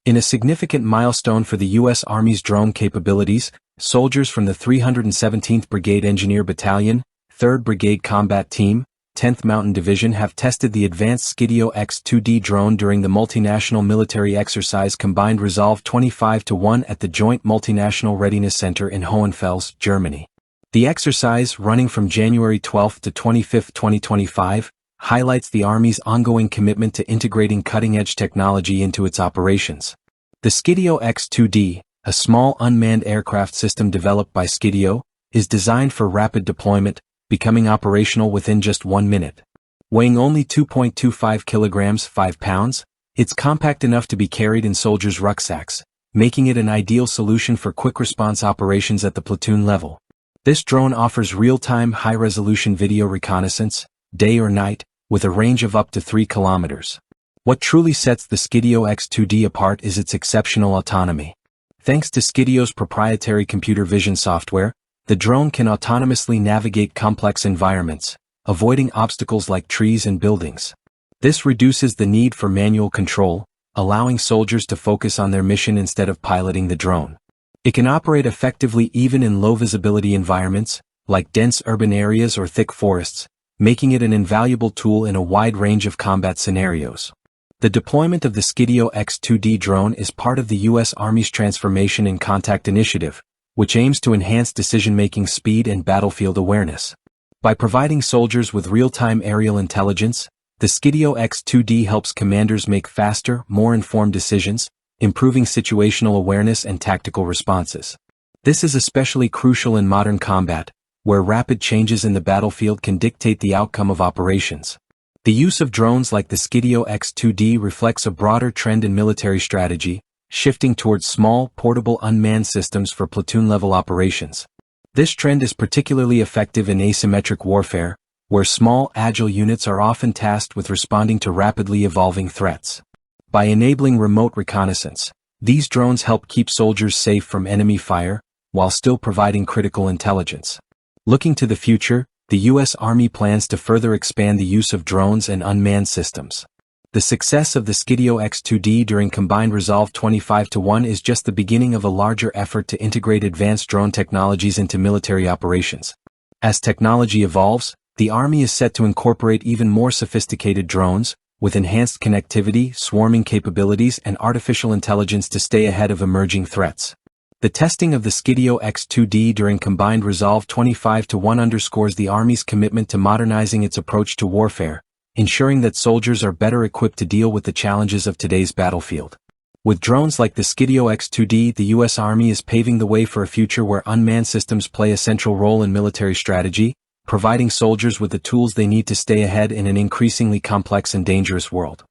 In a significant milestone for the U.S. Army's drone capabilities, soldiers from the 317th Brigade Engineer Battalion, 3rd Brigade Combat Team, 10th Mountain Division have tested the advanced Skydio X2D drone during the multinational military exercise Combined Resolve 25-1 at the Joint Multinational Readiness Center in Hohenfels, Germany. The exercise, running from January 12 to 25, 2025, highlights the Army's ongoing commitment to integrating cutting-edge technology into its operations. The Skydio X2D, a small unmanned aircraft system developed by Skydio, is designed for rapid deployment, becoming operational within just 1 minute. Weighing only 2.25 kilograms 5 pounds, it's compact enough to be carried in soldiers' rucksacks, making it an ideal solution for quick-response operations at the platoon level. This drone offers real-time high-resolution video reconnaissance, day or night, with a range of up to 3 kilometers. What truly sets the Skydio X2D apart is its exceptional autonomy. Thanks to Skydio's proprietary computer vision software, the drone can autonomously navigate complex environments, avoiding obstacles like trees and buildings. This reduces the need for manual control, allowing soldiers to focus on their mission instead of piloting the drone. It can operate effectively even in low-visibility environments, like dense urban areas or thick forests, making it an invaluable tool in a wide range of combat scenarios. The deployment of the Skydio X2D drone is part of the U.S. Army's Transformation in Contact initiative, which aims to enhance decision-making speed and battlefield awareness. By providing soldiers with real-time aerial intelligence, the Skydio X2D helps commanders make faster, more informed decisions, improving situational awareness and tactical responses. This is especially crucial in modern combat, where rapid changes in the battlefield can dictate the outcome of operations. The use of drones like the Skydio X2D reflects a broader trend in military strategy, shifting towards small, portable unmanned systems for platoon-level operations. This trend is particularly effective in asymmetric warfare, where small, agile units are often tasked with responding to rapidly evolving threats. By enabling remote reconnaissance, these drones help keep soldiers safe from enemy fire, while still providing critical intelligence. Looking to the future, the U.S. Army plans to further expand the use of drones and unmanned systems. The success of the Skydio X2D during Combined Resolve 25-1 is just the beginning of a larger effort to integrate advanced drone technologies into military operations. As technology evolves, the Army is set to incorporate even more sophisticated drones, with enhanced connectivity, swarming capabilities, and artificial intelligence to stay ahead of emerging threats. The testing of the Skydio X2D during Combined Resolve 25-1 underscores the Army's commitment to modernizing its approach to warfare, ensuring that soldiers are better equipped to deal with the challenges of today's battlefield. With drones like the Skydio X2D, the U.S. Army is paving the way for a future where unmanned systems play a central role in military strategy, providing soldiers with the tools they need to stay ahead in an increasingly complex and dangerous world.